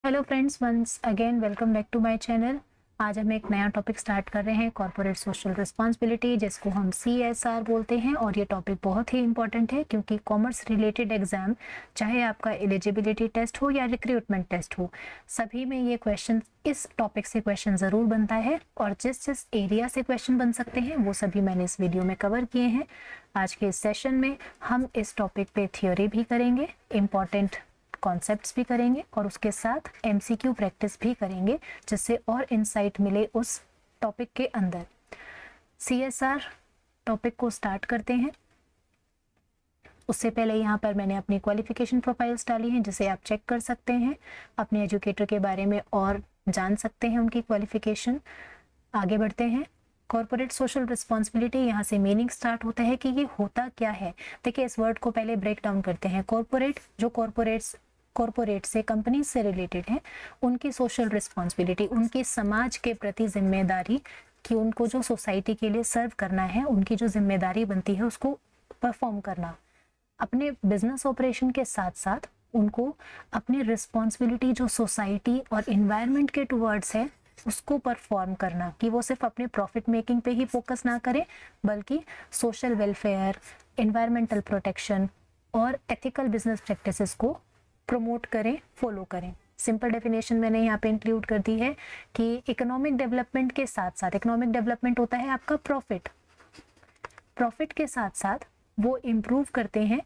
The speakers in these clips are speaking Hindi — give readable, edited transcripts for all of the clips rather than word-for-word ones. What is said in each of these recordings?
Hello friends, once again welcome back to my channel. आज हम एक नया टॉपिक स्टार्ट कर रहे हैं, कॉर्पोरेट सोशल रिस्पांसिबिलिटी, जिसको हम CSR बोलते हैं। और ये टॉपिक बहुत ही इंपॉर्टेंट है क्योंकि कॉमर्स रिलेटेड एग्जाम, चाहे आपका एलिजिबिलिटी टेस्ट हो या रिक्रूटमेंट टेस्ट हो, सभी में ये क्वेश्चन, इस टॉपिक से क्वेश्चन ज़रूर बनता है। और जिस जिस एरिया से क्वेश्चन बन सकते हैं वो सभी मैंने इस वीडियो में कवर किए हैं। आज के इस सेशन में हम इस टॉपिक पे थ्योरी भी करेंगे, इम्पॉर्टेंट कॉन्सेप्ट्स भी करेंगे और उसके साथ MCQ प्रैक्टिस भी करेंगे, जिससे और इंसाइट मिले उस टॉपिक के अंदर। CSR टॉपिक को स्टार्ट करते हैं। उससे पहले यहाँ पर मैंने अपनी क्वालिफिकेशन प्रोफाइल्स डाली हैं, जिसे आप चेक कर सकते हैं, अपने एजुकेटर के बारे में और जान सकते हैं उनकी क्वालिफिकेशन। आगे बढ़ते हैं। कॉर्पोरेट सोशल रिस्पॉन्सिबिलिटी, यहाँ से मीनिंग स्टार्ट होता है कि ये होता क्या है। देखिए, इस वर्ड को पहले ब्रेक डाउन करते हैं। कॉर्पोरेट, जो कॉर्पोरेट से, कंपनी से रिलेटेड है, उनकी सोशल रिस्पॉन्सिबिलिटी, उनकी समाज के प्रति जिम्मेदारी, कि उनको जो सोसाइटी के लिए सर्व करना है, उनकी जो जिम्मेदारी बनती है उसको परफॉर्म करना। अपने बिजनेस ऑपरेशन के साथ साथ उनको अपनी रिस्पॉन्सिबिलिटी जो सोसाइटी और इन्वायरमेंट के टुवर्ड्स है उसको परफॉर्म करना, कि वो सिर्फ अपने प्रॉफिट मेकिंग पे ही फोकस ना करें, बल्कि सोशल वेलफेयर, एनवायरमेंटल प्रोटेक्शन और एथिकल बिजनेस प्रैक्टिसेस को प्रमोट करें, फॉलो करें। सिंपल डेफिनेशन मैंने यहाँ पे इंक्लूड कर दी है कि इकोनॉमिक डेवलपमेंट के साथ साथ, इकोनॉमिक डेवलपमेंट होता है आपका प्रॉफिट के साथ साथ वो इम्प्रूव करते हैं,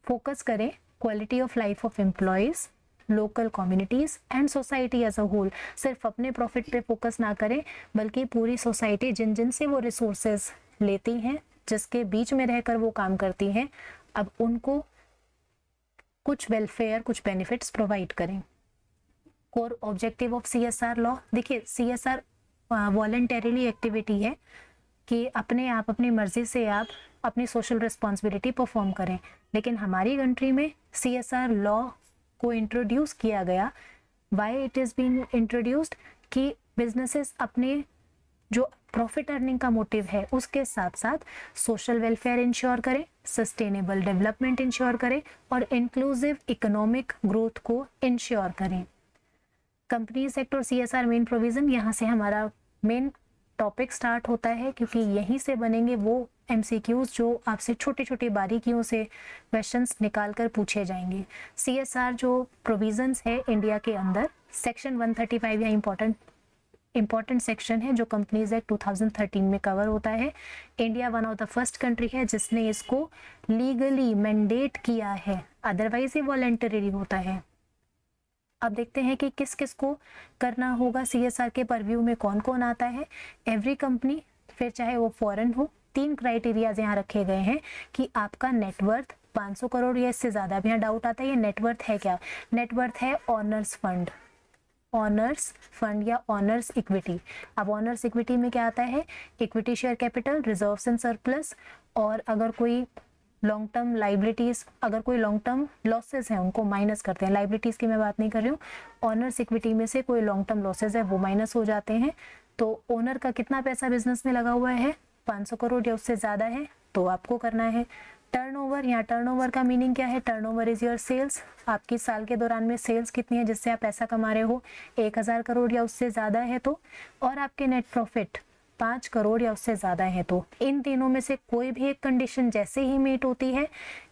फोकस करें quality of life of employees, local communities and society as a whole. सिर्फ अपने प्रॉफिट पे फोकस ना करें, बल्कि पूरी सोसाइटी, जिन जिन से वो रिसोर्सेज लेती हैं, जिसके बीच में रहकर वो काम करती हैं, अब उनको कुछ वेलफेयर, कुछ बेनिफिट्स प्रोवाइड करें। Core objective of CSR law, देखिए CSR वॉलंटरीली एक्टिविटी है कि अपने आप, अपनी मर्जी से आप अपनी सोशल रिस्पॉन्सिबिलिटी परफॉर्म करें। लेकिन हमारी कंट्री में CSR लॉ को इंट्रोड्यूस किया गया, why it is been introduced, कि बिजनेसेस अपने जो प्रॉफिट अर्निंग का मोटिव है उसके साथ साथ सोशल वेलफेयर इंश्योर करें, सस्टेनेबल डेवलपमेंट इंश्योर करें और इंक्लूसिव इकोनॉमिक ग्रोथ को इंश्योर करें। Company sector CSR main provision, यहाँ से हमारा मेन टॉपिक स्टार्ट होता है, क्योंकि यहीं से बनेंगे वो MCQs जो आपसे छोटी छोटी बारीकियों से क्वेश्चंस निकाल कर पूछे जाएंगे। CSR जो प्रोविजंस है इंडिया के अंदर, सेक्शन 135 या इंपॉर्टेंट सेक्शन है जो कंपनीज एक्ट 2013 में कवर होता है। India one of the first country है जिसने इसको लीगली मैंडेट किया है, अदरवाइज ये वॉलंटरी होता है। अब देखते हैं कि किस किस को करना होगा। CSR के परव्यू में कौन कौन आता है। एवरी कंपनी, फिर चाहे वो फॉरेन हो, 3 क्राइटेरियाज यहाँ रखे गए हैं कि आपका नेटवर्थ 500 करोड़ या इससे ज्यादा। अब यहाँ डाउट आता है ये नेटवर्थ है क्या। नेटवर्थ है ऑनर्स फंड या ऑनर्स इक्विटी। अब ऑनर्स इक्विटी में क्या आता है, equity share capital, reserves and surplus, और अगर कोई लॉन्ग टर्म लाइबिलिटीज, अगर कोई लॉन्ग टर्म लॉसेस हैं उनको माइनस करते हैं। लाइबिलिटीज की मैं बात नहीं कर रही हूँ, ऑनर्स इक्विटी में से कोई लॉन्ग टर्म लॉसेस है वो माइनस हो जाते हैं। तो ओनर का कितना पैसा बिजनेस में लगा हुआ है, 500 करोड़ या उससे ज्यादा है तो आपको करना है। टर्नओवर, यहाँ टर्नओवर का मीनिंग क्या है, टर्नओवर इज योर सेल्स। आपकी साल के दौरान में सेल्स कितनी है जिससे आप पैसा कमा रहे हो, 1000 करोड़ या उससे ज्यादा है तो, और आपके नेट प्रॉफिट 5 करोड़ या उससे ज्यादा है तो। इन तीनों में से कोई भी एक कंडीशन जैसे ही मीट होती है,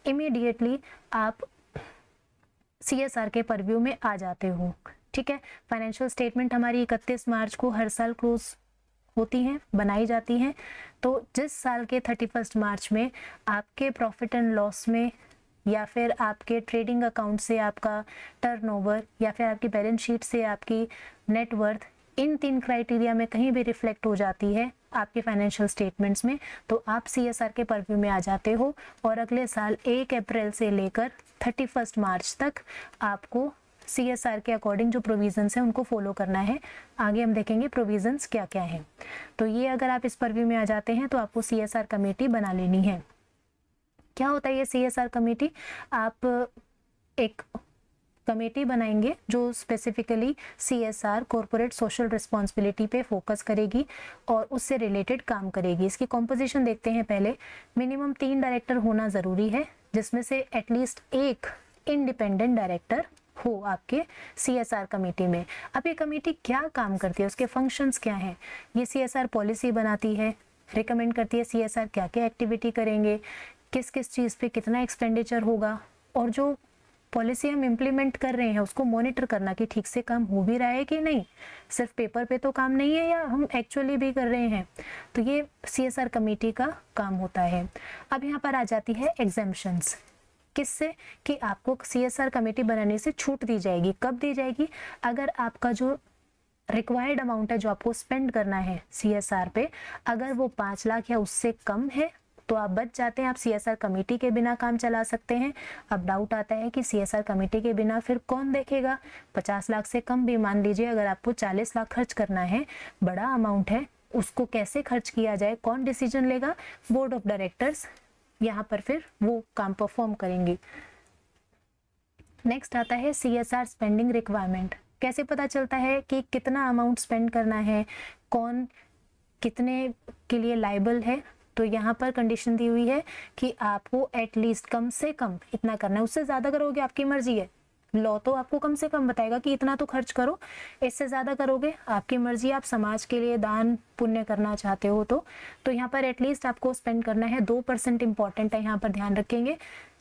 इमीडिएटली आप CSR के परव्यू में आ जाते हो। ठीक है। फाइनेंशियल स्टेटमेंट हमारी 31 मार्च को हर साल क्लोज होती हैं, बनाई जाती हैं। तो जिस साल के 31 मार्च में आपके प्रॉफिट एंड लॉस में, या फिर आपके ट्रेडिंग अकाउंट से आपका टर्नओवर, या फिर आपकी बैलेंस शीट से आपकी नेटवर्थ, इन 3 क्राइटेरिया में कहीं भी रिफ्लेक्ट हो जाती है आपके फाइनेंशियल स्टेटमेंट्स में, तो आप CSR के परव्यू में आ जाते हो। और अगले साल 1 अप्रैल से लेकर 31 मार्च तक आपको CSR के अकॉर्डिंग जो प्रोविजंस हैं उनको फॉलो करना है। आगे हम देखेंगे प्रोविजंस क्या क्या हैं। तो ये अगर आप इस परव्यू में आ जाते हैं तो आपको CSR कमेटी बना लेनी है। क्या होता है ये CSR कमेटी, आप एक कमेटी बनाएंगे जो specifically CSR, corporate social responsibility पे फोकस करेगी और उससे रिलेटेड काम करेगी। इसकी कॉम्पोजिशन देखते हैं पहले। मिनिमम 3 डायरेक्टर होना जरूरी है, जिसमें से एटलीस्ट एक इंडिपेंडेंट डायरेक्टर हो आपके CSR कमेटी में। अब ये कमेटी क्या काम करती है, उसके फंक्शंस क्या हैं? ये CSR पॉलिसी बनाती है, रिकमेंड करती है CSR क्या क्या एक्टिविटी करेंगे, किस किस चीज़ पे कितना एक्सपेंडिचर होगा, और जो पॉलिसी हम इम्प्लीमेंट कर रहे हैं उसको मॉनिटर करना कि ठीक से काम हो भी रहा है कि नहीं, सिर्फ पेपर पे तो काम नहीं है या हम एक्चुअली भी कर रहे हैं। तो ये CSR कमेटी का काम होता है। अब यहाँ पर आ जाती है एग्जेम्पशंस। किससे? कि आपको CSR कमेटी बनाने से छूट दी जाएगी। कब दी जाएगी? अगर आपका जो रिक्वायर्ड अमाउंट है जो आपको स्पेंड करना है CSR पे, अगर वो 5 लाख या उससे कम है तो आप बच जाते हैं, आप CSR कमेटी के बिना काम चला सकते हैं। अब डाउट आता है कि CSR कमेटी के बिना फिर कौन देखेगा? 50 लाख से कम भी मान लीजिए, अगर आपको 40 लाख खर्च करना है, बड़ा अमाउंट है, उसको कैसे खर्च किया जाए, कौन डिसीजन लेगा? बोर्ड ऑफ डायरेक्टर्स यहाँ पर फिर वो काम परफॉर्म करेंगे। नेक्स्ट आता है CSR स्पेंडिंग रिक्वायरमेंट। कैसे पता चलता है कि कितना अमाउंट स्पेंड करना है, कौन कितने के लिए लायबल है? तो यहाँ पर कंडीशन दी हुई है कि आपको एटलीस्ट कम से कम इतना करना है, उससे ज़्यादा करोगे आपकी मर्जी है। लॉ तो आपको कम से कम बताएगा कि इतना तो खर्च करो, इससे ज़्यादा करोगे आपकी मर्जी, आप समाज के लिए दान पुण्य करना चाहते हो तो यहाँ पर एटलीस्ट आपको स्पेंड करना है। 2% इंपॉर्टेंट है, यहाँ पर ध्यान रखेंगे।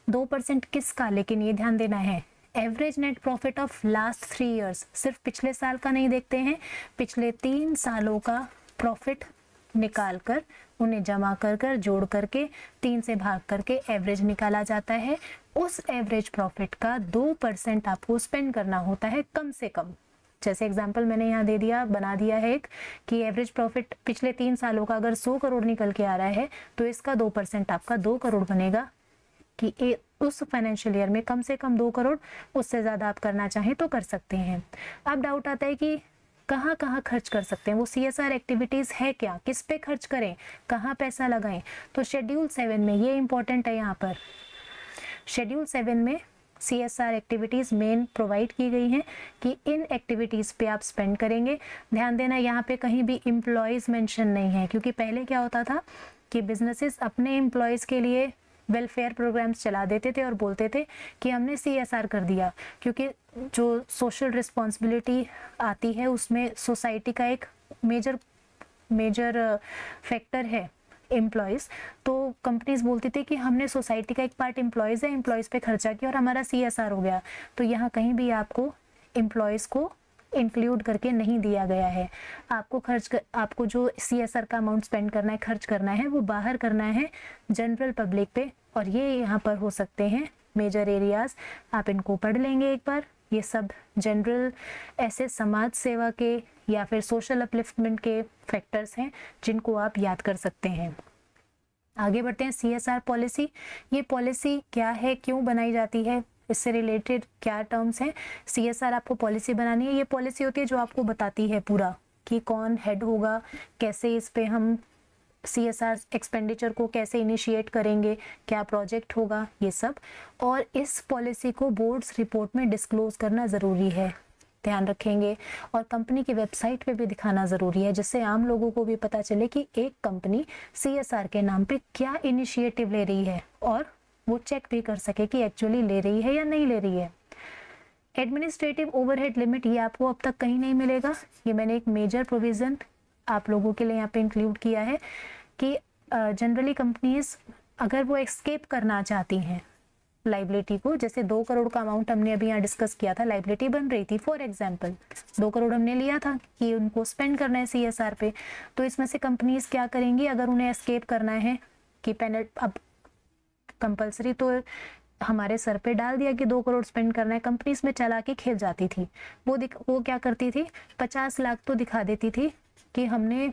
2% किसका? लेकिन ये ध्यान देना है, average net profit of last 3 years. सिर्फ पिछले साल का नहीं देखते हैं, पिछले 3 सालों का प्रॉफिट निकाल कर उन्हें जमा कर जोड़ करके 3 से भाग करके एवरेज निकाला जाता है। उस एवरेज प्रॉफिट का 2% आपको स्पेंड करना होता है कम से कम। जैसे एग्जांपल मैंने यहाँ दे दिया, बना दिया है एक, कि एवरेज प्रॉफिट पिछले 3 सालों का अगर 100 करोड़ निकल के आ रहा है तो इसका 2% आपका 2 करोड़ बनेगा, कि उस फाइनेंशियल ईयर में कम से कम 2 करोड़, उससे ज़्यादा आप करना चाहें तो कर सकते हैं। अब डाउट आता है कि कहाँ कहाँ खर्च कर सकते हैं, वो CSR एक्टिविटीज़ है क्या, किस पे खर्च करें, कहाँ पैसा लगाएं? तो शेड्यूल 7 में ये इंपॉर्टेंट है, यहाँ पर शेड्यूल 7 में CSR एक्टिविटीज़ मेन प्रोवाइड की गई हैं कि इन एक्टिविटीज़ पे आप स्पेंड करेंगे। ध्यान देना, यहाँ पे कहीं भी एम्प्लॉयज़ मेंशन नहीं है, क्योंकि पहले क्या होता था कि बिजनेसेस अपने एम्प्लॉयज़ के लिए वेलफेयर प्रोग्राम्स चला देते थे और बोलते थे कि हमने CSR कर दिया, क्योंकि जो सोशल रिस्पॉन्सिबिलिटी आती है उसमें सोसाइटी का एक मेजर फैक्टर है एम्प्लॉयज़। तो कंपनीज बोलती थी कि हमने सोसाइटी का एक पार्ट एम्प्लॉयज़ है, एम्प्लॉयज़ पे खर्चा किया और हमारा CSR हो गया। तो यहाँ कहीं भी आपको एम्प्लॉयज़ को इंक्लूड करके नहीं दिया गया है। आपको जो CSR का अमाउंट स्पेंड करना है, खर्च करना है, वो बाहर करना है जनरल पब्लिक पे, और ये यहाँ पर हो सकते हैं मेजर एरियाज। आप इनको पढ़ लेंगे एक बार। ये सब जनरल ऐसे समाज सेवा के या फिर सोशल अपलिफ्टमेंट के फैक्टर्स हैं जिनको आप याद कर सकते हैं। आगे बढ़ते हैं, CSR पॉलिसी। ये पॉलिसी क्या है, क्यों बनाई जाती है, इससे रिलेटेड क्या टर्म्स हैं? CSR आपको पॉलिसी बनानी है। ये पॉलिसी होती है जो आपको बताती है पूरा कि कौन हेड होगा, कैसे इस पे हम CSR एक्सपेंडिचर को कैसे इनिशिएट करेंगे, क्या प्रोजेक्ट होगा, ये सब। और इस पॉलिसी को बोर्ड्स रिपोर्ट में डिस्क्लोज करना ज़रूरी है, ध्यान रखेंगे। और कंपनी की वेबसाइट पे भी दिखाना ज़रूरी है, जिससे आम लोगों को भी पता चले कि एक कंपनी CSR के नाम पे क्या इनिशिएटिव ले रही है, और वो चेक भी कर सके कि एक्चुअली ले रही है या नहीं ले रही है। एडमिनिस्ट्रेटिव ओवरहेड लिमिट, ये आपको अब तक कहीं नहीं मिलेगा। ये मैंने एक मेजर प्रोविज़न आप लोगों के लिए यहाँ पे इंक्लूड किया है कि जनरली कंपनीज अगर वो एस्केप करना चाहती हैं लाइबिलिटी को, जैसे 2 करोड़ का अमाउंट हमने अभी यहाँ डिस्कस किया था, लाइबिलिटी बन रही थी, फॉर एग्जांपल 2 करोड़ हमने लिया था कि उनको स्पेंड करना है CSR पे, तो इसमें से कंपनीज क्या करेंगी, अगर उन्हें एस्केप करना है कि अब कंपल्सरी तो हमारे सर पे डाल दिया कि 2 करोड़ स्पेंड करना है, कंपनी इसमें चला के खेल जाती थी। वो क्या करती थी, 50 लाख तो दिखा देती थी कि हमने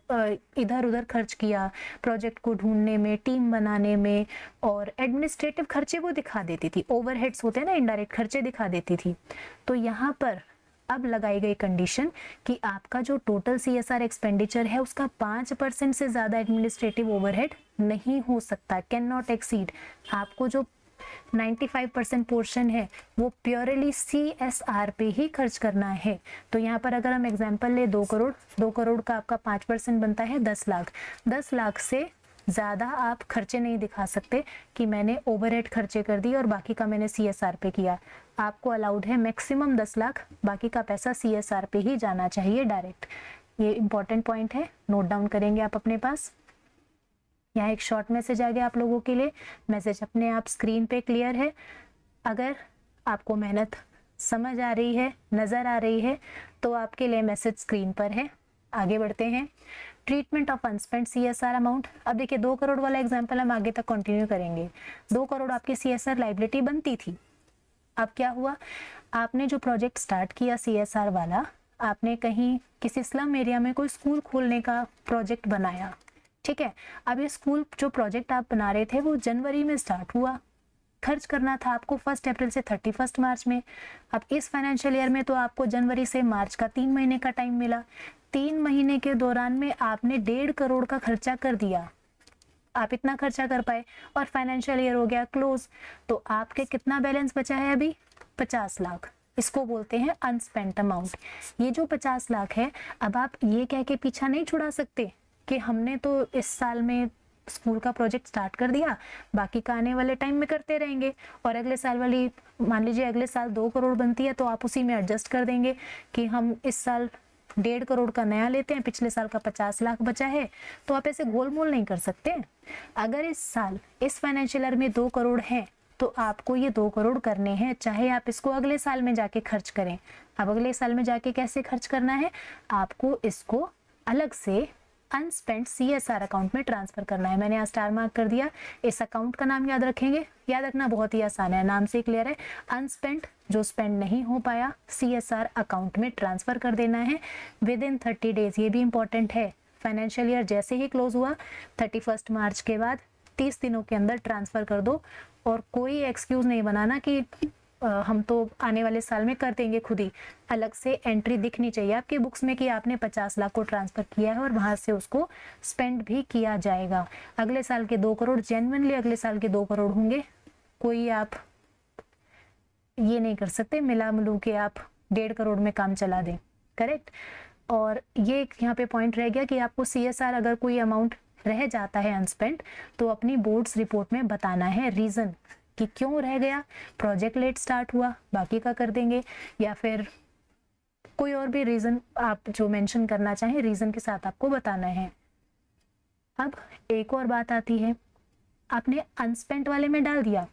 इधर उधर खर्च किया, प्रोजेक्ट को ढूंढने में, टीम बनाने में, और एडमिनिस्ट्रेटिव खर्चे वो दिखा देती थी, ओवरहेड्स होते हैं ना, इनडायरेक्ट खर्चे दिखा देती थी। तो यहाँ पर अब लगाई गई कंडीशन कि आपका जो टोटल CSR एक्सपेंडिचर है उसका 5% से ज़्यादा एडमिनिस्ट्रेटिव ओवरहेड नहीं हो सकता, कैन नॉट एक्सीड। आपको जो 95% पोर्शन है वो प्योरली CSR पे ही खर्च करना है। तो यहाँ पर अगर हम एग्जांपल ले 2 करोड़ का आपका 5% बनता है 10 लाख। 10 लाख से ज़्यादा आप खर्चे नहीं दिखा सकते कि मैंने ओवरहेड खर्चे कर दिए और बाकी का मैंने CSR पे किया। आपको अलाउड है मैक्सिमम 10 लाख, बाकी का पैसा CSR पे ही जाना चाहिए डायरेक्ट। ये इंपॉर्टेंट पॉइंट है, नोट डाउन करेंगे आप अपने पास। यहाँ एक शॉर्ट मैसेज आ गया आप लोगों के लिए, मैसेज अपने आप स्क्रीन पे क्लियर है। अगर आपको मेहनत समझ आ रही है, नज़र आ रही है, तो आपके लिए मैसेज स्क्रीन पर है। आगे बढ़ते हैं। Treatment of unspent CSR amount. अब देखिए 2 करोड़ वाला एग्जाम्पल हम आगे तक कंटिन्यू करेंगे। 2 करोड़ आपकी CSR लाइबिलिटी बनती थी। अब क्या हुआ, आपने जो प्रोजेक्ट स्टार्ट किया CSR वाला, आपने कहीं किसी स्लम एरिया में कोई स्कूल खोलने का प्रोजेक्ट बनाया, ठीक है। अब ये स्कूल जो प्रोजेक्ट आप बना रहे थे वो जनवरी में स्टार्ट हुआ, खर्च करना था आपको 1 अप्रैल से 31 मार्च में। अब इस फाइनेंशियल ईयर में तो आपको जनवरी से मार्च का 3 महीने का टाइम मिला। 3 महीने के दौरान में आपने 1.5 करोड़ का खर्चा कर दिया, आप इतना खर्चा कर पाए और फाइनेंशियल ईयर हो गया क्लोज। तो आपके कितना बैलेंस बचा है अभी? 50 लाख। इसको बोलते हैं अनस्पेंट अमाउंट। ये जो 50 लाख है, अब आप ये कह के पीछा नहीं छुड़ा सकते कि हमने तो इस साल में स्कूल का प्रोजेक्ट स्टार्ट कर दिया, बाकी का आने वाले टाइम में करते रहेंगे, और अगले साल वाली, मान लीजिए अगले साल 2 करोड़ बनती है तो आप उसी में एडजस्ट कर देंगे कि हम इस साल 1.5 करोड़ का नया लेते हैं, पिछले साल का 50 लाख बचा है। तो आप ऐसे गोलमोल नहीं कर सकते। अगर इस साल, इस फाइनेंशियल ईयर में 2 करोड़ है तो आपको ये 2 करोड़ करने हैं, चाहे आप इसको अगले साल में जाके खर्च करें। अब अगले साल में जाके कैसे खर्च करना है, आपको इसको अलग से अनस्पेंट CSR अकाउंट में ट्रांसफर करना है। मैंने यहाँ स्टार मार्क कर दिया। इस अकाउंट का नाम याद रखेंगे, याद रखना बहुत ही आसान है, नाम से क्लियर है। अनस्पेंट, जो स्पेंड नहीं हो पाया, CSR अकाउंट में ट्रांसफर कर देना है विद इन 30 डेज। ये भी इंपॉर्टेंट है, फाइनेंशियल ईयर जैसे ही क्लोज हुआ 31 मार्च के बाद 30 दिनों के अंदर ट्रांसफर कर दो। और कोई एक्सक्यूज नहीं बनाना कि हम तो आने वाले साल में कर देंगे खुद ही। अलग से एंट्री दिखनी चाहिए आपकी बुक्स में कि आपने 50 लाख को ट्रांसफर किया है और वहां से उसको स्पेंड भी किया जाएगा। अगले साल के 2 करोड़ जेन्युइनली अगले साल के 2 करोड़ होंगे। कोई आप ये नहीं कर सकते मिला मिलू के आप 1.5 करोड़ में काम चला दें, करेक्ट। और ये यहाँ पे पॉइंट रह गया कि आपको CSR अगर कोई अमाउंट रह जाता है अनस्पेंट तो अपनी बोर्ड्स रिपोर्ट में बताना है रीजन कि क्यों रह गया। प्रोजेक्ट लेट स्टार्ट हुआ, बाकी का कर देंगे, या फिर कोई और भी रीजन आप जो मेंशन करना चाहें, रीजन के साथ आपको बताना है। अब एक और बात आती है, आपने अनस्पेंट वाले में डाल दिया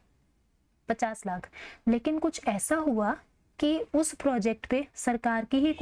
50 लाख, लेकिन कुछ ऐसा हुआ कि उस प्रोजेक्ट पे सरकार की ही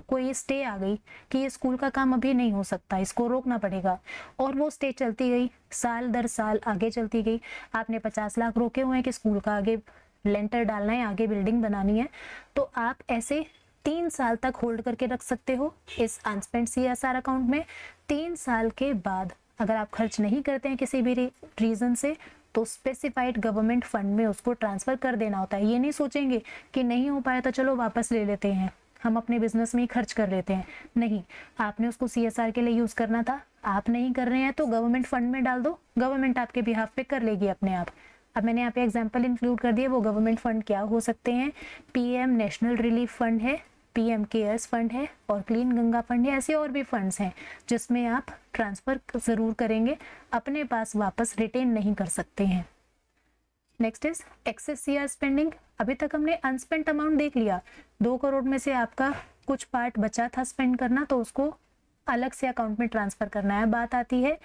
कोई स्टे आ गई कि ये स्कूल का काम अभी नहीं हो सकता, इसको रोकना पड़ेगा, और वो स्टे चलती गई, साल दर साल आगे चलती गई। आपने 50 लाख रोके हुए हैं कि स्कूल का आगे लेंटर डालना है, आगे बिल्डिंग बनानी है, तो आप ऐसे 3 साल तक होल्ड करके रख सकते हो इस अनस्पेंट CSR अकाउंट में। 3 साल के बाद अगर आप खर्च नहीं करते हैं किसी भी रीजन से, तो स्पेसिफाइड गवर्नमेंट फंड में उसको ट्रांसफर कर देना होता है। ये नहीं सोचेंगे कि नहीं हो पाया तो चलो वापस ले लेते हैं, हम अपने बिजनेस में ही खर्च कर लेते हैं। नहीं, आपने उसको CSR के लिए यूज करना था, आप नहीं कर रहे हैं तो गवर्नमेंट फंड में डाल दो, गवर्नमेंट आपके बिहाफ पे कर लेगी अपने आप। अब मैंने यहाँ पे एग्जाम्पल इंक्लूड कर दिए, वो गवर्नमेंट फंड क्या हो सकते हैं। PM नेशनल रिलीफ फंड है, PM केयर्स फंड है, और क्लीन गंगा फंड है। ऐसे और भी फंड्स हैं जिसमें आप ट्रांसफर जरूर करेंगे, अपने पास वापस रिटेन नहीं कर सकते हैं। Next is excess CR spending. अभी तक हमने अनस्पेंट अमाउंट देख लिया, 2 करोड़ में से आपका कुछ पार्ट बचा था स्पेंड करना, तो उसको अलग से अकाउंट में ट्रांसफर करना है। बात आती है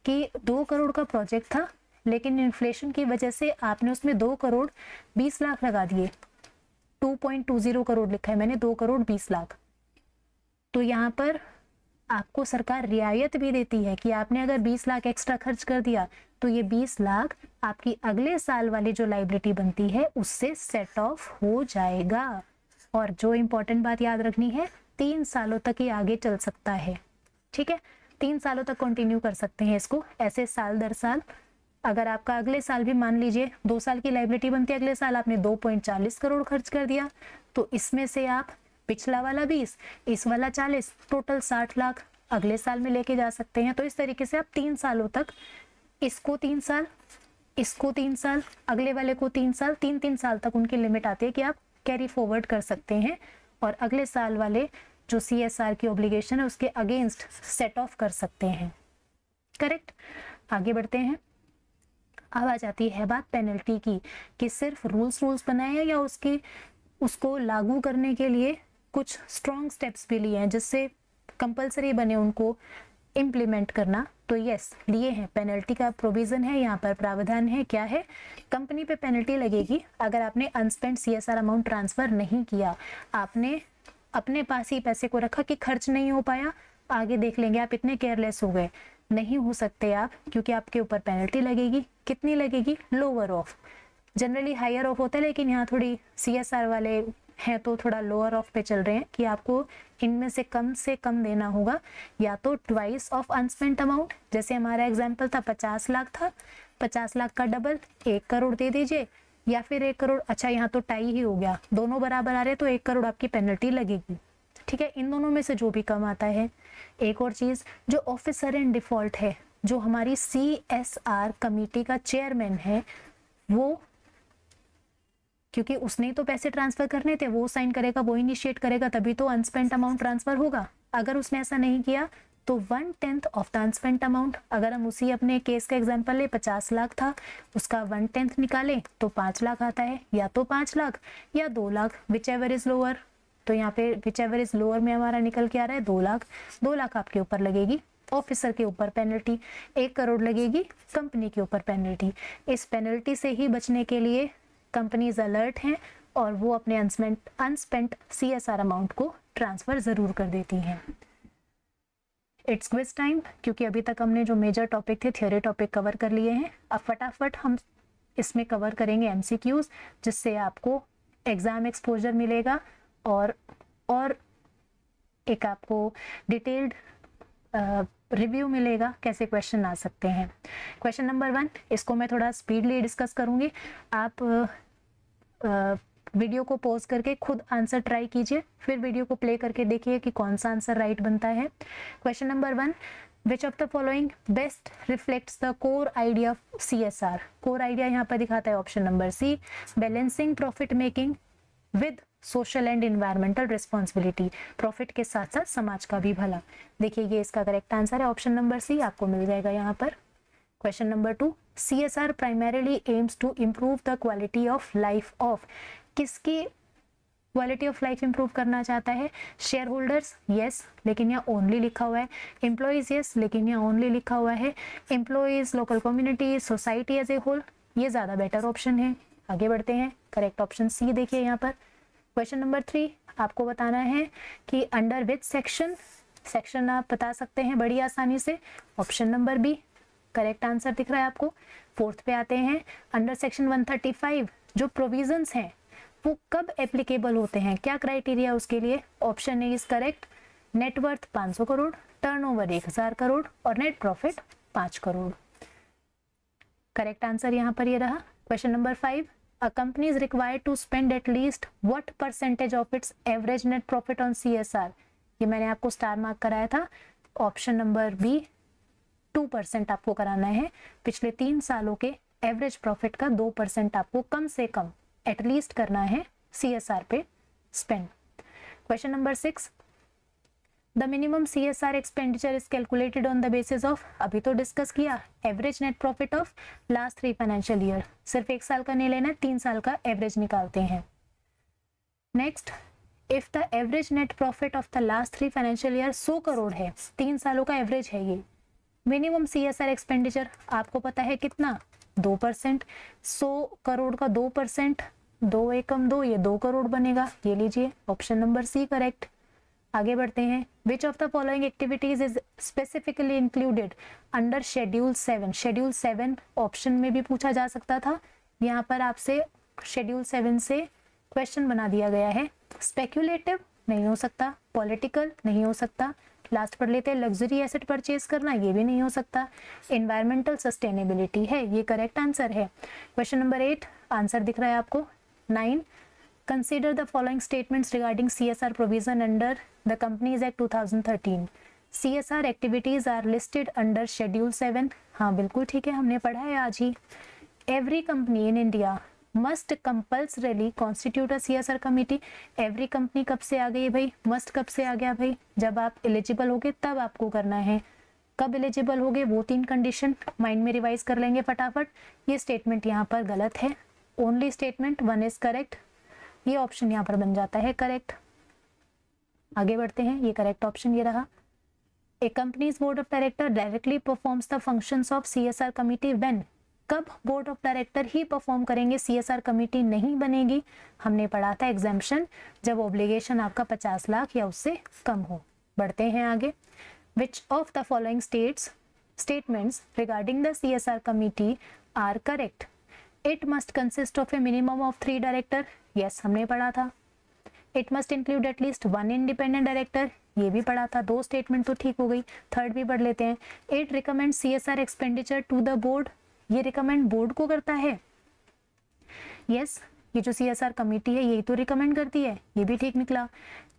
कि 2 करोड़ का प्रोजेक्ट था, लेकिन इन्फ्लेशन की वजह से आपने उसमें 2 करोड़ 20 लाख लगा दिए, 2.20 करोड़ लिखा है मैंने, 2 करोड़ 20 लाख। तो यहाँ पर आपको सरकार रियायत भी देती है कि आपने अगर 20 लाख एक्स्ट्रा खर्च कर दिया तो ये 20 लाख आपकी अगले साल वाली जो लाइबिलिटी बनती है उससे सेट ऑफ हो जाएगा। और जो इम्पोर्टेंट बात याद रखनी है, 3 सालों तक ये आगे चल सकता है, ठीक है। 3 सालों तक कंटिन्यू कर सकते हैं इसको, ऐसे साल दर साल। अगर आपका अगले साल भी मान लीजिए 2 साल की लाइबिलिटी बनती है, अगले साल आपने 2.40 करोड़ खर्च कर दिया, तो इसमें से आप पिछला वाला 20, इस वाला 40, टोटल 60 लाख अगले साल में लेके जा सकते हैं। तो इस तरीके से आप 3 सालों तक, इसको 3 साल, इसको 3 साल, अगले वाले को 3 साल, 3-3 साल तक उनकी लिमिट आती है कि आप कैरी फॉरवर्ड कर सकते हैं और अगले साल वाले जो CSR की ऑब्लिगेशन है उसके अगेंस्ट सेट ऑफ कर सकते हैं, करेक्ट। आगे बढ़ते हैं। अब आ जाती है बात पेनल्टी की, कि सिर्फ रूल्स बनाए हैं या उसको लागू करने के लिए कुछ स्ट्रॉन्ग स्टेप्स भी लिए हैं जिससे कंपलसरी बने उनको इम्प्लीमेंट करना। तो यस, लिए हैं, पेनल्टी का प्रोविजन है, यहाँ पर प्रावधान है। क्या है? कंपनी पे पेनल्टी लगेगी अगर आपने अनस्पेंड CSR अमाउंट ट्रांसफर नहीं किया, आपने अपने पास ही पैसे को रखा कि खर्च नहीं हो पाया, आगे देख लेंगे, आप इतने केयरलेस हो गए, नहीं हो सकते आप, क्योंकि आपके ऊपर पेनल्टी लगेगी। कितनी लगेगी? Lower of, generally higher of होता है, लेकिन यहाँ थोड़ी CSR वाले हैं तो थोड़ा लोअर ऑफ पे चल रहे हैं कि आपको इनमें से कम देना होगा, या तो ट्वाइस ऑफ अनस्पेंट अमाउंट, जैसे हमारा एग्जांपल था 50 लाख था, 50 लाख का डबल 1 करोड़ दे दीजिए, या फिर 1 करोड़, अच्छा यहाँ तो टाई ही हो गया, दोनों बराबर आ रहे तो 1 करोड़ आपकी पेनल्टी लगेगी। ठीक है, इन दोनों में से जो भी कम आता है। एक और चीज, जो ऑफिसर इन डिफॉल्ट है, जो हमारी CSR कमेटी का चेयरमैन है, वो, क्योंकि उसने तो पैसे ट्रांसफर करने थे, वो साइन करेगा, वो इनिशिएट करेगा, तभी तो अनस्पेंट अमाउंट ट्रांसफर होगा। अगर उसने ऐसा नहीं किया तो 1/10 ऑफ द अनस्पेंट अमाउंट, अगर हम उसी अपने केस का एग्जांपल ले, 50 लाख था, उसका 1/10 निकालें तो 5 लाख आता है, या तो 5 लाख या 2 lakh, which ever is lower. तो यहाँ पे विच एवर इज लोअर में हमारा निकल के आ रहा है 2 लाख। 2 लाख आपके ऊपर लगेगी, ऑफिसर के ऊपर पेनल्टी 1 करोड़ लगेगी, कंपनी के ऊपर पेनल्टी। इस पेनल्टी से ही बचने के लिए कंपनीज अलर्ट हैं और वो अपने अनस्पेंट CSR अमाउंट को ट्रांसफर जरूर कर देती हैं। इट्स क्विज टाइम, क्योंकि अभी तक हमने जो मेजर टॉपिक थे, थ्योरी टॉपिक कवर कर लिए हैं। अब फटाफट हम इसमें कवर करेंगे MCQs, जिससे आपको एग्जाम एक्सपोजर मिलेगा और एक आपको डिटेल्ड रिव्यू मिलेगा कैसे क्वेश्चन आ सकते हैं। क्वेश्चन नंबर 1, इसको मैं थोड़ा स्पीडली डिस्कस करूंगी, आप वीडियो को पॉज करके खुद आंसर ट्राई कीजिए, फिर वीडियो को प्ले करके देखिए कि कौन सा आंसर राइट बनता है। Question number 1, which of the following best reflects the core idea of CSR? Core idea यहाँ पर दिखाता है option number C, balancing profit making with social and environmental responsibility, profit के साथ साथ समाज का भी भला। देखिए ये इसका करेक्ट आंसर है, ऑप्शन नंबर C आपको मिल जाएगा यहाँ पर। Question number 2, CSR primarily aims to improve the quality of life of, किसकी क्वालिटी ऑफ लाइफ इंप्रूव करना चाहता है? शेयर होल्डर्स, यस, लेकिन यहाँ ओनली लिखा हुआ है। एम्प्लॉइज, यस, लेकिन यहाँ ओनली लिखा हुआ है। Employees, local community, society as a whole, ये ज्यादा बेटर ऑप्शन है। आगे बढ़ते हैं, करेक्ट ऑप्शन C देखिए यहाँ पर। क्वेश्चन नंबर 3, आपको बताना है कि अंडर विच सेक्शन आप बता सकते हैं बड़ी आसानी से, option number B correct answer दिख रहा है आपको। 4th पे आते हैं, अंडर सेक्शन 135 जो प्रोविजंस हैं वो कब एप्लीकेबल होते हैं, क्या क्राइटेरिया उसके लिए? Option A is correct, net worth 500 crore, turnover 1000 crore और net profit 5 crore. Correct answer यहाँ पर ये रहा। Question number 5, a company is required to spend at least what percentage of its average net profit on CSR? ये मैंने आपको स्टार मार्क कराया था, ऑप्शन नंबर B 2% आपको कराना है। पिछले 3 सालों के एवरेज प्रॉफिट का 2% आपको कम से कम एटलीस्ट करना है CSR पे spend. Question number 6, the minimum CSR expenditure is calculated on the basis of, अभी तो डिस्कस किया, average net profit of last 3 financial year, सिर्फ 1 साल का नहीं लेना, 3 साल का एवरेज निकालते हैं। Next, if the average net profit of the last 3 financial year 100 crore है, 3 सालों का एवरेज है ये, मिनिमम CSR एक्सपेंडिचर आपको पता है कितना, 2%, 100 करोड़ का 2%, 2 एकम 2, ये 2 करोड़ बनेगा, ये लीजिए, ऑप्शन नंबर C करेक्ट। आगे बढ़ते हैं, विच of the following activities is specifically included under schedule 7? Schedule 7 option में भी पूछा जा सकता था, यहाँ पर आपसे शेड्यूल 7 से क्वेश्चन बना दिया गया है। स्पेक्यूलेटिव नहीं हो सकता, पॉलिटिकल नहीं हो सकता, लास्ट पढ़ लेते हैं, लग्जरी एसेट परचेज करना, ये भी नहीं हो सकता, एनवायरमेंटल सस्टेनेबिलिटी है, ये करेक्ट आंसर है। क्वेश्चन नंबर 8 आंसर दिख रहा है आपको। 9, consider the following statements regarding CSR provision under the Companies Act 2013. CSR activities are listed under Schedule 7. हाँ बिल्कुल ठीक है, हमने पढ़ा है आज ही। Every company in India must compulsorily constitute a CSR committee. Every company कब से आ गई भाई, must कब से आ गया भाई, जब आप एलिजिबल होगे तब आपको करना है। कब एलिजिबल हो गए वो 3 कंडीशन माइंड में रिवाइज कर लेंगे फटाफट। ये स्टेटमेंट यहाँ पर गलत है, ओनली स्टेटमेंट 1 इज करेक्ट, ये ऑप्शन यहाँ पर बन जाता है करेक्ट। आगे बढ़ते हैं, ये करेक्ट ऑप्शन ये रहा। A company's board of director directly performs the functions of CSR committee when, कब बोर्ड ऑफ डायरेक्टर ही परफॉर्म करेंगे, CSR कमिटी नहीं बनेगी। हमने पढ़ा था एग्जाम्पशन, जब ऑब्लिगेशन आपका 50 लाख या उससे कम हो। बढ़ते हैं आगे। Which of the following statements regarding the CSR committee are correct? It must consist of a minimum of 3 director. Yes, हमने पढ़ा था। It must include at least 1 independent director. ये भी पढ़ा था। 2 स्टेटमेंट तो ठीक हो गई, थर्ड भी पढ़ लेते हैं। It recommends CSR expenditure to the board. ये रिकमेंड बोर्ड को करता है। Yes, ये जो CSR कमेटी है यही तो रिकमेंड करती है, ये भी ठीक निकला।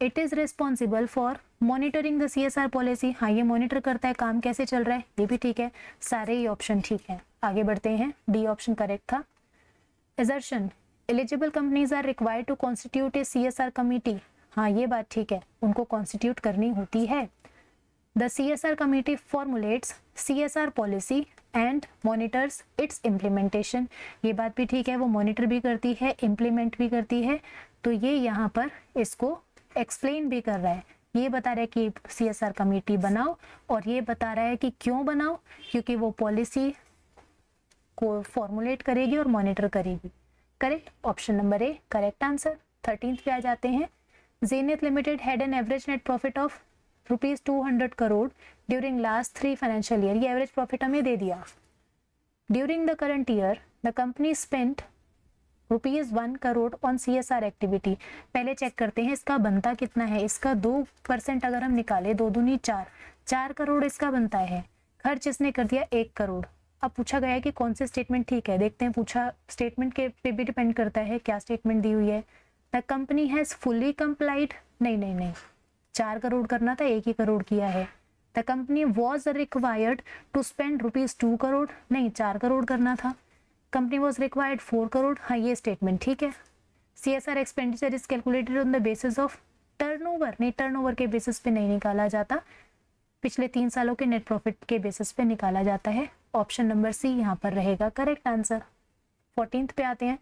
It is responsible for monitoring the CSR policy, हाँ ये मॉनिटर करता है काम कैसे चल रहा है, ये भी ठीक है। सारे ही ऑप्शन ठीक है। आगे बढ़ते हैं, डी ऑप्शन करेक्ट था। Assertion, eligible companies are required to constitute a CSR committee, हाँ ये बात ठीक है, उनको कॉन्स्टिट्यूट करनी होती है। The CSR committee formulates CSR policy and monitors it's implementation, ये बात भी ठीक है, वो मॉनिटर भी करती है, इम्प्लीमेंट भी करती है। तो ये यहाँ पर इसको एक्सप्लेन भी कर रहा है, ये बता रहा है कि CSR कमेटी बनाओ, और ये बता रहा है कि क्यों बनाओ, क्योंकि वो पॉलिसी को फॉर्मुलेट करेगी और मॉनिटर करेगी। Correct, option number A correct answer. 13th पे आ जाते हैं। Zenith limited had an average net profit of ₹200 crore during last 3 financial year, ये एवरेज प्रॉफिट हमें दे दिया। During the current year the company spent ₹1 crore on CSR activity. पहले चेक करते हैं इसका बनता कितना है। इसका 2% अगर हम निकाले, 2 दूनी 4 करोड़ इसका बनता है। खर्च इसने कर दिया 1 करोड़। अब पूछा गया है कि कौन से स्टेटमेंट ठीक है, देखते हैं। पूछा स्टेटमेंट के पे भी डिपेंड करता है क्या स्टेटमेंट दी हुई है। The company has fully complied, नहीं 4 करोड़ करना था, 1 ही करोड़ किया है। The company was required to spend ₹2 crore, नहीं 4 करोड़ करना था। कंपनी वॉज रिक्वायर्ड 4 करोड़, हाँ ये स्टेटमेंट ठीक है। CSR expenditure is calculated on the basis of turnover, नहीं टर्नओवर के बेसिस पे नहीं निकाला जाता, पिछले 3 सालों के नेट प्रॉफिट के बेसिस पे निकाला जाता है। ऑप्शन नंबर सी यहाँ पर रहेगा करेक्ट आंसर। 14th पे आते हैं।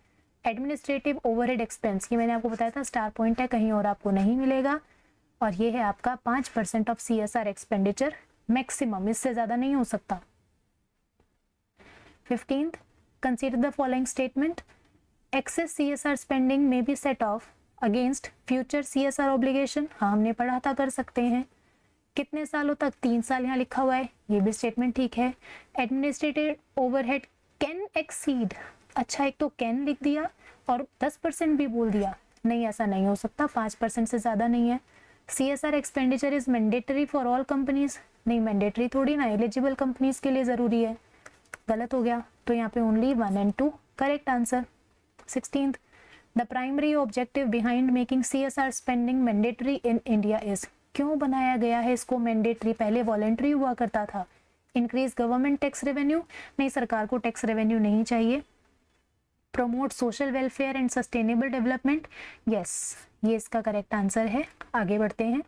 एडमिनिस्ट्रेटिव ओवरहेड एक्सपेंस, ये मैंने आपको बताया था स्टार पॉइंट है, कहीं और आपको नहीं मिलेगा, और ये है आपका 5% ऑफ CSR एक्सपेंडिचर मैक्सिमम, इससे ज्यादा नहीं हो सकता। 15th, consider the following statement, excess CSR spending may be set off against future CSR obligation, हाँ हमने पढ़ा था कर सकते हैं। कितने सालों तक, 3 साल यहाँ लिखा हुआ है, ये भी स्टेटमेंट ठीक है। एडमिनिस्ट्रेटिव ओवरहेड कैन एक्सीड, अच्छा एक तो कैन लिख दिया और 10% भी बोल दिया, नहीं ऐसा नहीं हो सकता, 5% से ज़्यादा नहीं है। CSR expenditure is mandatory for all companies, नहीं मैंडेटरी थोड़ी ना, एलिजिबल कंपनीज के लिए ज़रूरी है, गलत हो गया। तो यहाँ पे ओनली 1 और 2 correct answer. 16th, the primary objective behind making CSR spending mandatory in India is, क्यों बनाया गया है इसको मैंडेटरी, पहले वॉलेंट्री हुआ करता था। इंक्रीज गवर्नमेंट टैक्स रेवेन्यू, नहीं सरकार को टैक्स रेवेन्यू नहीं चाहिए। Promote social welfare and sustainable development, yes ये इसका करेक्ट आंसर है। आगे बढ़ते हैं,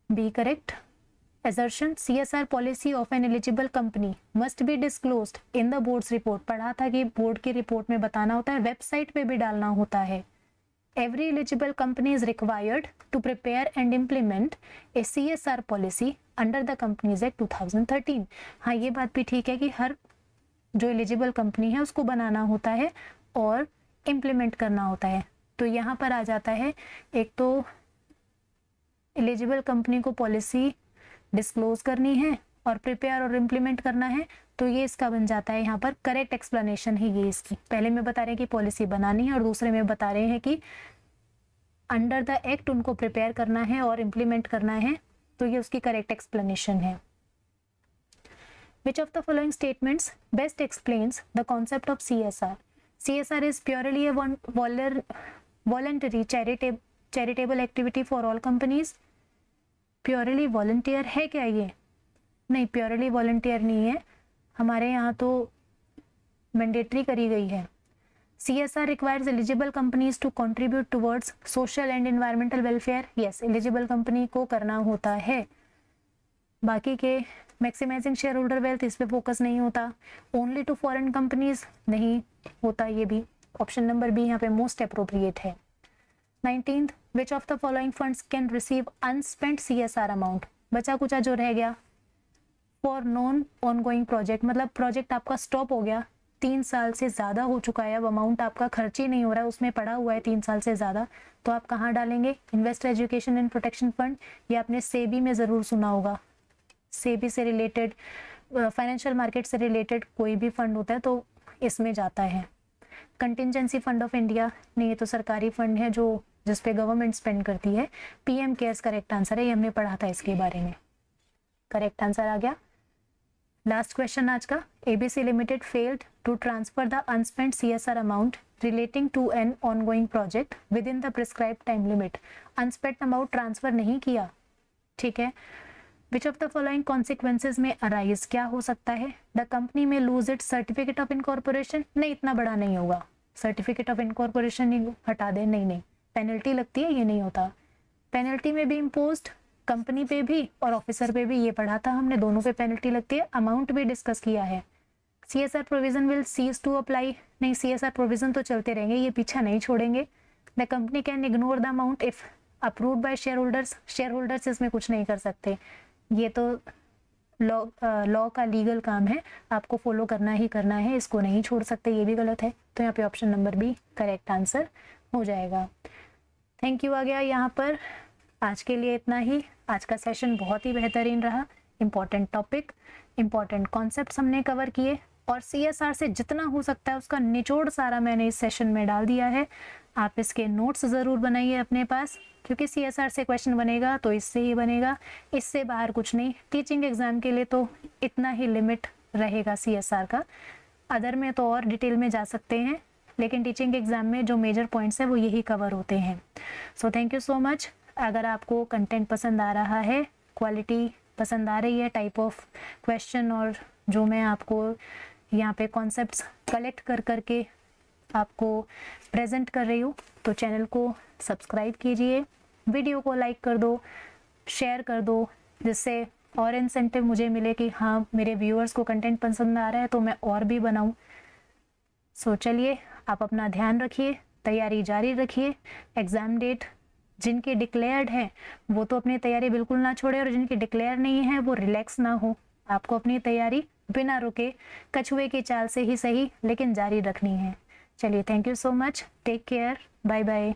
B correct. Assertion, CSR policy of an eligible company must be disclosed in the board's report, पढ़ा था कि बोर्ड की रिपोर्ट में बताना होता है, वेबसाइट पे भी डालना होता है। Every eligible company is required to prepare and implement a CSR policy under the Companies Act 2013, हाँ ये बात भी ठीक है कि हर जो एलिजिबल कंपनी है उसको बनाना होता है और इम्प्लीमेंट करना होता है। तो यहाँ पर आ जाता है, एक तो एलिजिबल कंपनी को पॉलिसी डिस्क्लोज करनी है और प्रिपेयर और इम्प्लीमेंट करना है, तो ये इसका बन जाता है यहाँ पर करेक्ट एक्सप्लेनेशन है ये इसकी। पहले में बता रहे हैं कि पॉलिसी बनानी है और दूसरे में बता रहे हैं कि अंडर द एक्ट उनको प्रिपेयर करना है और इम्प्लीमेंट करना है, तो ये उसकी करेक्ट एक्सप्लेनेशन है। Which of the following statements best explains the concept of CSR? CSR is purely a voluntary charitable activity for all companies. Purely volunteer है क्या ये? नहीं, purely volunteer नहीं है, हमारे यहाँ तो मैंडेटरी करी गई है। CSR requires eligible companies to contribute towards social and environmental welfare. Yes, eligible company को करना होता है, बाकी के मैक्सिमाइजिंग शेयर होल्डर वेल्थ, इस पे फोकस नहीं होता। ओनली टू फॉरेन कंपनीज नहीं होता, ये भी ऑप्शन नंबर बी यहाँ पे मोस्ट अप्रोप्रिएट है। 19th, which of the following funds can receive unspent CSR amount, बचा कुचा जो रह गया फॉर नॉन ऑनगोइंग प्रोजेक्ट, मतलब प्रोजेक्ट आपका स्टॉप हो गया, 3 साल से ज़्यादा हो चुका है, अब अमाउंट आपका खर्च ही नहीं हो रहा है, उसमें पड़ा हुआ है 3 साल से ज़्यादा, तो आप कहाँ डालेंगे? Investor education and protection fund, या आपने सेबी में ज़रूर सुना होगा, सेबी से रिलेटेड, फाइनेंशियल मार्केट से रिलेटेड कोई भी फंड होता है तो इसमें जाता है। कंटिजेंसी फंड ऑफ इंडिया, नहीं ये तो सरकारी फंड है जो जिस पे गवर्नमेंट स्पेंड करती है। PM केयर्स करेक्ट आंसर है, ये हमने पढ़ा था इसके बारे में, करेक्ट आंसर आ गया। लास्ट क्वेश्चन आज का, ABC limited failed to transfer the unspent CSR amount relating to an ongoing project within the prescribe time limit, unspent amount transfer नहीं किया, ठीक है। Which of the following consequences may arise, क्या हो सकता है? The company may lose it certificate of incorporation, नहीं इतना बड़ा नहीं होगा, सर्टिफिकेट ऑफ इनकॉर्पोरेशन ही हटा दे, नहीं पेनल्टी लगती है, ये नहीं होता। पेनल्टी में भी इम्पोज्ड, कंपनी पे भी और ऑफिसर पे भी, ये पढ़ा था हमने, दोनों पे पेनल्टी लगती है, अमाउंट भी डिस्कस किया है। CSR provision will cease to apply, नहीं CSR प्रोविजन तो चलते रहेंगे, ये पीछा नहीं छोड़ेंगे। The company can ignore the amount if approved by shareholders इसमें कुछ नहीं कर सकते, ये तो लॉ का लीगल काम है, आपको फॉलो करना ही करना है, इसको नहीं छोड़ सकते, ये भी गलत है, तो यहाँ पे option number B correct answer हो जाएगा। थैंक यू आ गया यहाँ पर, आज के लिए इतना ही। आज का सेशन बहुत ही बेहतरीन रहा, इम्पॉर्टेंट टॉपिक, इम्पॉर्टेंट कॉन्सेप्ट्स हमने कवर किए, और CSR से जितना हो सकता है उसका निचोड़ सारा मैंने इस सेशन में डाल दिया है। आप इसके नोट्स ज़रूर बनाइए अपने पास, क्योंकि CSR से क्वेश्चन बनेगा तो इससे ही बनेगा, इससे बाहर कुछ नहीं। टीचिंग एग्ज़ाम के लिए तो इतना ही लिमिट रहेगा CSR का, अदर में तो और डिटेल में जा सकते हैं, लेकिन टीचिंग एग्ज़ाम में जो मेजर पॉइंट्स हैं वो यही कवर होते हैं। So thank you so much. अगर आपको कंटेंट पसंद आ रहा है, क्वालिटी पसंद आ रही है, टाइप ऑफ क्वेश्चन और जो मैं आपको यहाँ पे कॉन्सेप्ट्स कलेक्ट कर करके आपको प्रेजेंट कर रही हूँ, तो चैनल को सब्सक्राइब कीजिए, वीडियो को लाइक कर दो, शेयर कर दो, जिससे और इंसेंटिव मुझे मिले कि हाँ मेरे व्यूअर्स को कंटेंट पसंद आ रहा है तो मैं और भी बनाऊँ। सो चलिए, आप अपना ध्यान रखिए, तैयारी जारी रखिए। एग्ज़ाम डेट जिनकी डिक्लेयर्ड है वो तो अपनी तैयारी बिल्कुल ना छोड़े, और जिनकी डिक्लेयर नहीं है वो रिलैक्स ना हो, आपको अपनी तैयारी बिना रुके कछुए की चाल से ही सही लेकिन जारी रखनी है। चलिए, thank you so much, take care, bye bye.